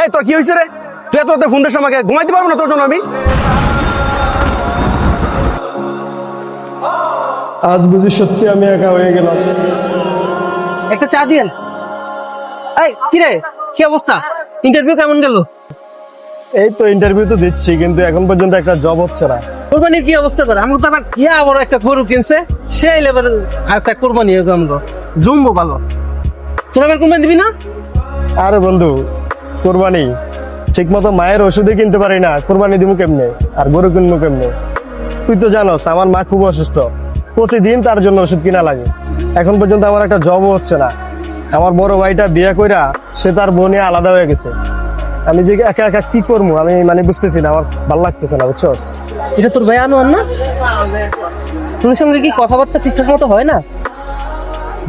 এই তোর কি হয়েছে রে? তুই এত রাতে ফোন দিস আমাকে, ঘুমাইতে পারবো না তোর জন্য আমি। আজ বুঝি সত্যি আমি একা হয়ে গেলাম। একটা চা দিয়েন। এই কিরে, কি অবস্থা? ইন্টারভিউ কেমন গেল? এই তো ইন্টারভিউ তো দিচ্ছি, কিন্তু এখন পর্যন্ত একটা জব হচ্ছে না। কোরবানির কি অবস্থা করে? আমরা তো আবার ইয়া বড় একটা গরু কিনছে, সেই লেভেলের একটা কোরবানি হবে। আমরা জমবো ভালো। তোর আবার কোরবানি দিবি না? আরে বন্ধু, কোরবানি ঠিক মতো মায়ের ওষুধে কিনতে পারি না, কোরবানি দিব কেমনে? আর গরু কিনবো কেমনে? তুই তো জানোস আমার মা খুব অসুস্থ, প্রতিদিন তার জন্য ওষুধ কিনা লাগে। এখন পর্যন্ত আমার একটা জবও হচ্ছে না। আমার বড় ভাইটা বিয়ে কইরা সে তার বোন নিয়ে আলাদা হয়ে গেছে। আমি যে একা একা কি করবো আমি বুঝতেছি না, আমার ভালো লাগতেছে না, বুঝছস? এটা তোর ভাই আনোয়ার না? তোর সঙ্গে কি কথাবার্তা ঠিকঠাক মতো হয় না?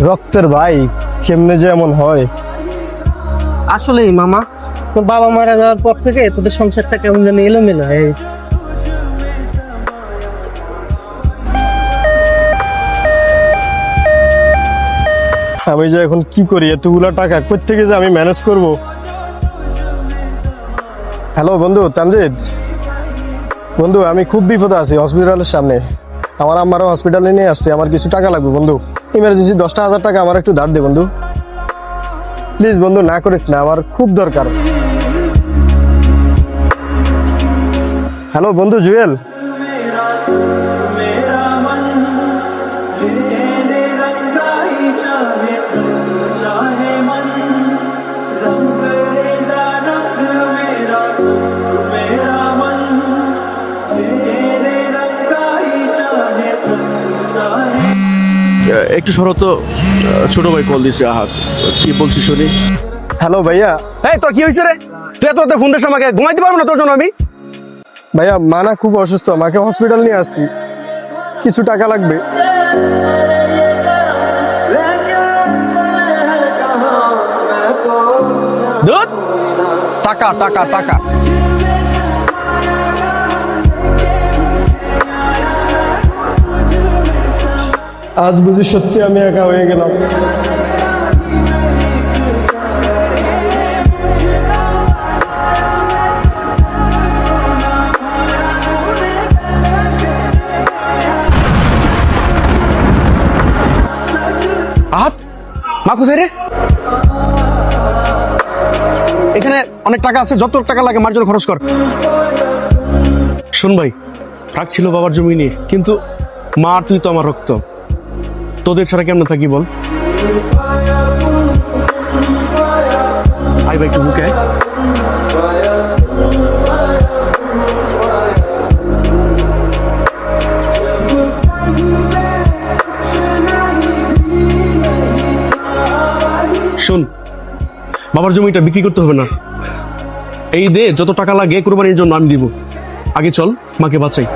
রক্তের ভাই কেমনে যে এমন হয়। আসলেই মামা, তোর বাবা মারা যাওয়ার পর থেকে তোদের সংসারটা কেমন যেন এলোমেলো হয়ে গেছে। আমি যে এখন কি করি, এতগুলা টাকা কই থেকে যে আমি ম্যানেজ করব? হ্যালো বন্ধু তামজিদ, বন্ধু আমি খুব বিপদে আছি, হসপিটালের সামনে। আমার আম্মারও হসপিটালে নিয়ে আসছে, আমার কিছু টাকা লাগবে বন্ধু। ইমার্জেন্সি 10,000 টাকা আমার একটু ধার দে বন্ধু, প্লিজ বন্ধু, না করিস না, আমার খুব দরকার। হ্যালো বন্ধু জুয়েল। একটু সরো তো, ছোট ভাই কল দিছে। আহাত, কি বলছিস শুনি। হ্যালো ভাইয়া। এই তোর কি হয়েছে রে? তুই এত রাতে ফোন দিস আমাকে, ঘুমাইতে পারবো না তোর জন্য আমি। ভাইয়া মানা খুব অসুস্থ, মাকে হসপিটাল নিয়ে আসছি, কিছু টাকা লাগবে। ধুৎ, টাকা টাকা টাকা। আজ বুঝি সত্যি আমি একা হয়ে গেলাম। আহাত, মা কোথায় রে? এখানে অনেক টাকা আছে, যত টাকা লাগে মার জন্য খরচ কর। শোন ভাই, রাগ ছিল বাবার জমি নিয়ে, কিন্তু মা তুই তো আমার রক্ত, তোদের ছাড়া কেমন থাকি বল। আই ভাই একটু বুকে আয়। শোন, বাবার জমিটা বিক্রি করতে হবে না, এই দে যত টাকা লাগে কুরবানির জন্য আমি দিব। আগে চল, মাকে বাঁচাই।